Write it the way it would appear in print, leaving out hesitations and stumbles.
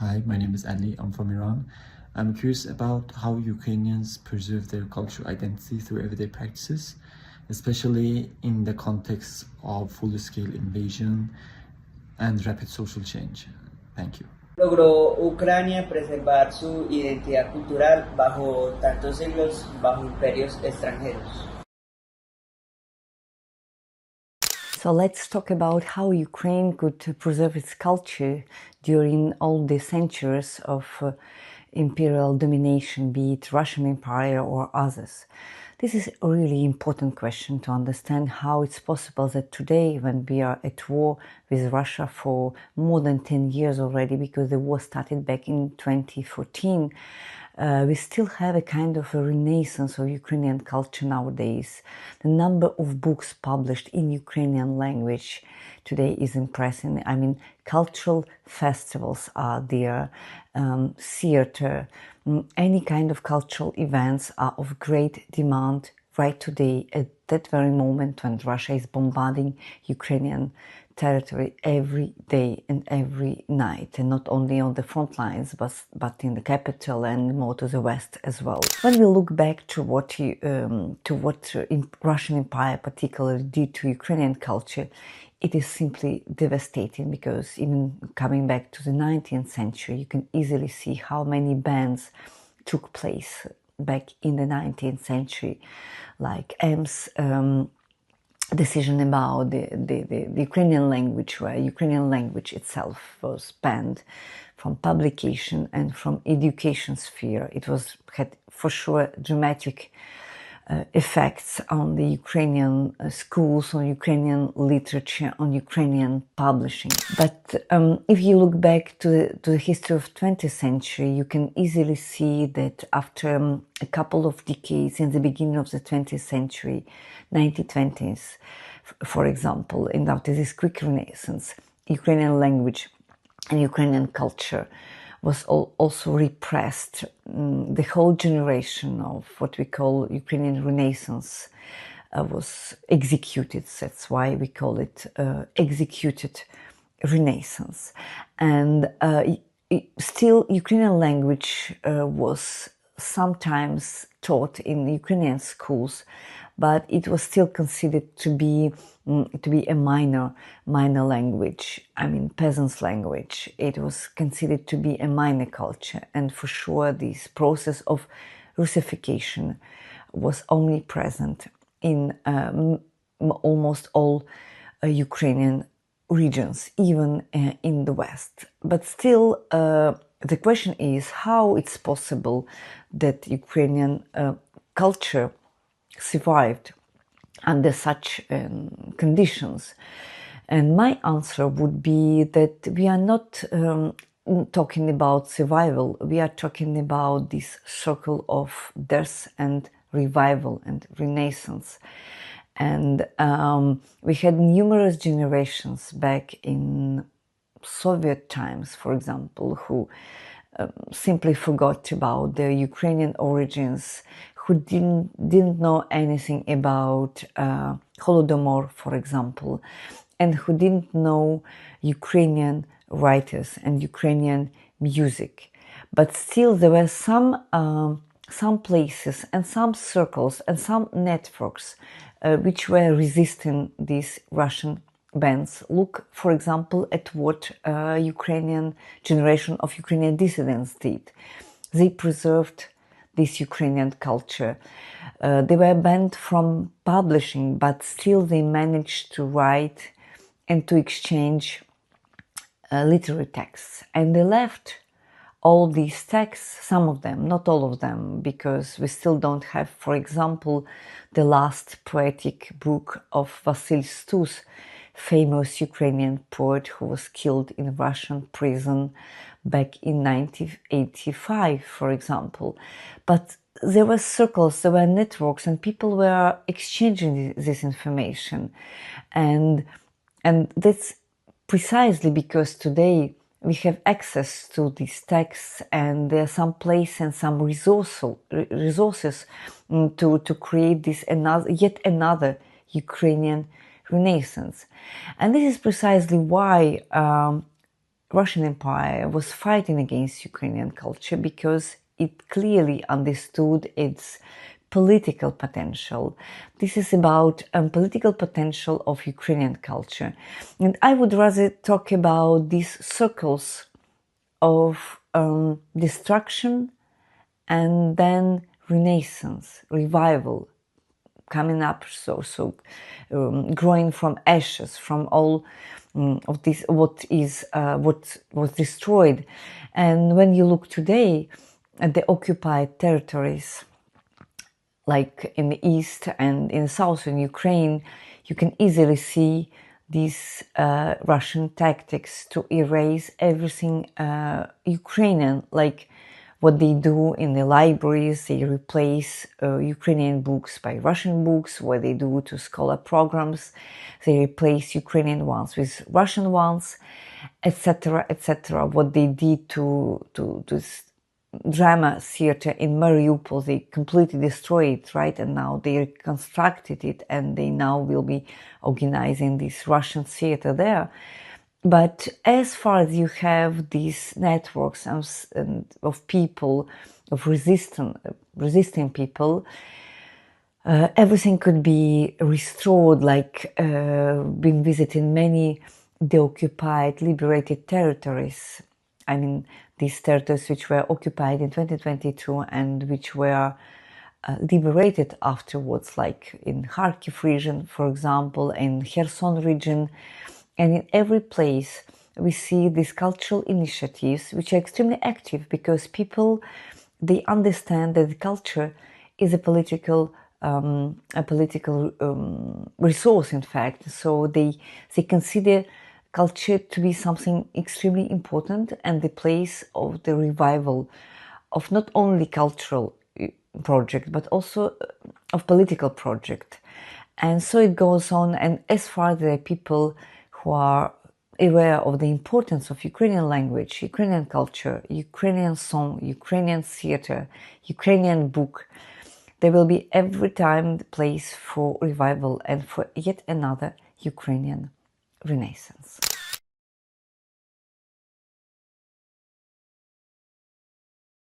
Hi, my name is Ali. I'm from Iran. I'm curious about how Ukrainians preserve their cultural identity through everyday practices, especially in the context of full-scale invasion and rapid social change. Thank you. Logró Ucrania preservar su identidad cultural bajo tantos siglos bajo imperios extranjeros. So let's talk about how Ukraine could preserve its culture during all the centuries of imperial domination, be it Russian Empire or others. This is a really important question to understand how it's possible that today, when we are at war with Russia for more than 10 years already, because the war started back in 2014, we still have a kind of a renaissance of Ukrainian culture nowadays. The number of books published in Ukrainian language today is impressive. I mean, cultural festivals are there, theater, any kind of cultural events are of great demand right today at that very moment when Russia is bombarding Ukrainian territory every day and every night, and not only on the front lines, but in the capital and more to the west as well. When we look back to what Russian Empire particularly did to Ukrainian culture, it is simply devastating, because even coming back to the 19th century, you can easily see how many bans took place back in the 19th century, like M's decision about the Ukrainian language, where Ukrainian language itself was banned from publication and from education sphere. It had for sure dramatic effects on the Ukrainian schools, on Ukrainian literature, on Ukrainian publishing. But if you look back to the history of 20th century, you can easily see that after a couple of decades, in the beginning of the 20th century, 1920s, for example, and after this quick renaissance, Ukrainian language and Ukrainian culture was also repressed. The whole generation of what we call Ukrainian Renaissance was executed. That's why we call it executed Renaissance. And still, Ukrainian language was sometimes taught in Ukrainian schools, but it was still considered to be a minor language. I mean, peasants' language. It was considered to be a minor culture, and for sure, this process of Russification was omnipresent in almost all Ukrainian regions, even in the West. But still, the question is how it's possible that Ukrainian culture survived under such conditions. And my answer would be that we are not talking about survival, we are talking about this circle of death and revival and renaissance. And we had numerous generations back in Soviet times, for example, who simply forgot about their Ukrainian origins, who didn't know anything about Holodomor, for example, and who didn't know Ukrainian writers and Ukrainian music. But still, there were some places and some circles and some networks which were resisting these Russian bans. Look, for example, at what Ukrainian generation of Ukrainian dissidents did. They preserved this Ukrainian culture. They were banned from publishing, but still they managed to write and to exchange literary texts. And they left all these texts, some of them, not all of them, because we still don't have, for example, the last poetic book of Vasil Stus, famous Ukrainian poet who was killed in a Russian prison back in 1985, for example. But there were circles, there were networks, and people were exchanging this information. And that's precisely because today we have access to these texts, and there are some place and some resources to create this yet another Ukrainian Renaissance. And this is precisely why Russian Empire was fighting against Ukrainian culture because it clearly understood its political potential. This is about political potential of Ukrainian culture. And I would rather talk about these circles of destruction and then renaissance, revival, coming up, growing from ashes, from all of this, what was destroyed. And when you look today at the occupied territories, like in the east and in the south in Ukraine, you can easily see these Russian tactics to erase everything Ukrainian, like what they do in the libraries. They replace Ukrainian books by Russian books, what they do to scholar programs. They replace Ukrainian ones with Russian ones, etc., etc. What they did to drama theater in Mariupol, they completely destroyed it, right? And now they reconstructed it, and they now will be organizing this Russian theater there. But as far as you have these networks of people, of resisting people, everything could be restored, like being visiting many deoccupied, liberated territories. I mean, these territories which were occupied in 2022 and which were liberated afterwards, like in Kharkiv region, for example, in Kherson region. And in every place we see these cultural initiatives which are extremely active because people, they understand that the culture is a political resource, in fact. So they consider culture to be something extremely important and the place of the revival of not only cultural project but also of political project. And so it goes on, and as far as there are people who are aware of the importance of Ukrainian language, Ukrainian culture, Ukrainian song, Ukrainian theater, Ukrainian book, there will be every time the place for revival and for yet another Ukrainian Renaissance.